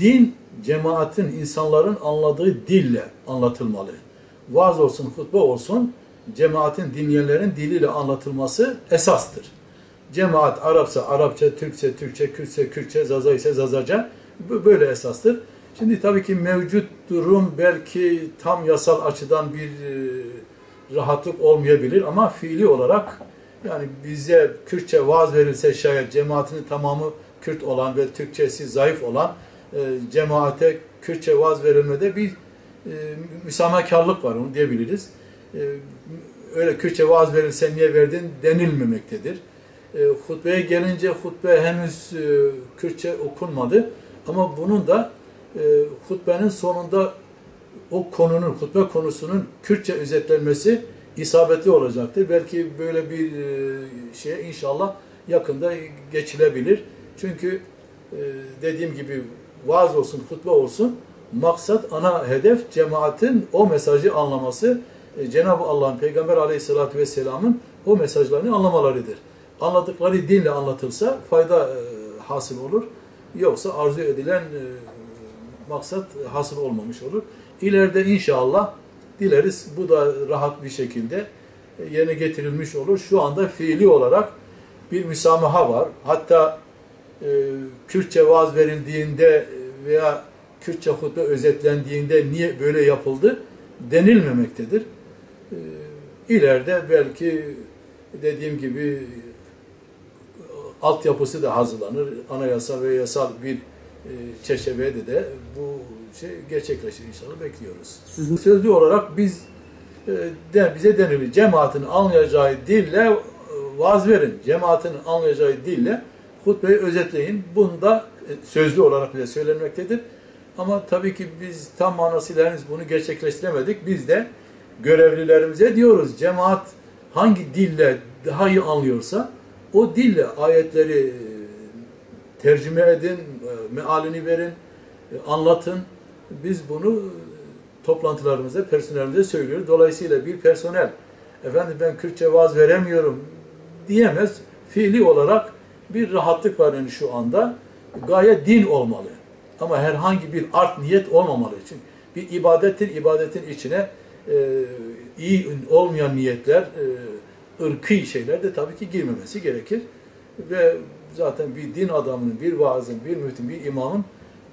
din cemaatin, insanların anladığı dille anlatılmalı. Vaaz olsun, hutbe olsun, cemaatin, dinleyenlerin diliyle anlatılması esastır. Cemaat Arapsa Arapça, Türkse Türkçe, Kürtse Kürtçe, Zaza ise Zazaca, böyle esastır. Şimdi tabii ki mevcut durum belki tam yasal açıdan bir rahatlık olmayabilir ama fiili olarak yani bize Kürtçe vaaz verilse şayet cemaatinin tamamı Kürt olan ve Türkçesi zayıf olan cemaate Kürtçe vaaz verilmede bir müsamahakarlık var, onu diyebiliriz. Öyle Kürtçe vaaz verilse niye verdin denilmemektedir. Hutbeye gelince hutbe henüz Kürtçe okunmadı ama bunun da hutbenin sonunda o konunun, hutbe konusunun Kürtçe özetlenmesi isabetli olacaktır. Belki böyle bir şey inşallah yakında geçilebilir. Çünkü dediğim gibi vaaz olsun, hutbe olsun, maksat, ana hedef cemaatin o mesajı anlaması, Cenab-ı Allah'ın, Peygamber Aleyhisselatü Vesselam'ın o mesajlarını anlamalarıdır. Anladıkları dinle anlatılsa fayda hasıl olur. Yoksa arzu edilen maksat hasıl olmamış olur. İleride inşallah dileriz bu da rahat bir şekilde yerine getirilmiş olur. Şu anda fiili olarak bir müsamaha var. Hatta Kürtçe vaaz verildiğinde veya Kürtçe hutbe özetlendiğinde niye böyle yapıldı denilmemektedir. İleride belki dediğim gibi altyapısı da hazırlanır. Anayasal ve yasal bir çerçevede de bu şey gerçekleşir inşallah, bekliyoruz. Sizin sözlü olarak bize denilir, cemaatin anlayacağı dille vaaz verin, cemaatin anlayacağı dille hutbeyi özetleyin. Bunda sözlü olarak bize söylenmektedir. Ama tabii ki biz tam manasıyla henüz bunu gerçekleştiremedik. Biz de görevlilerimize diyoruz, cemaat hangi dille daha iyi anlıyorsa o dille ayetleri tercüme edin, mealini verin, anlatın. Biz bunu toplantılarımızda, personelimize söylüyoruz. Dolayısıyla bir personel, efendim ben Kürtçe vaaz veremiyorum diyemez. Fiili olarak bir rahatlık var yani şu anda. Gaye din olmalı. Ama herhangi bir art niyet olmamalı. Çünkü bir ibadettir. İbadetin içine iyi olmayan niyetler, ırkı şeyler de tabii ki girmemesi gerekir. Ve zaten bir din adamının, bir vaazın, bir müftün, bir imamın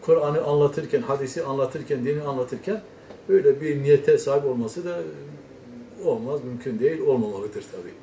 Kur'an'ı anlatırken, hadisi anlatırken, dini anlatırken böyle bir niyete sahip olması da olmaz, mümkün değil, olmamalıdır tabii.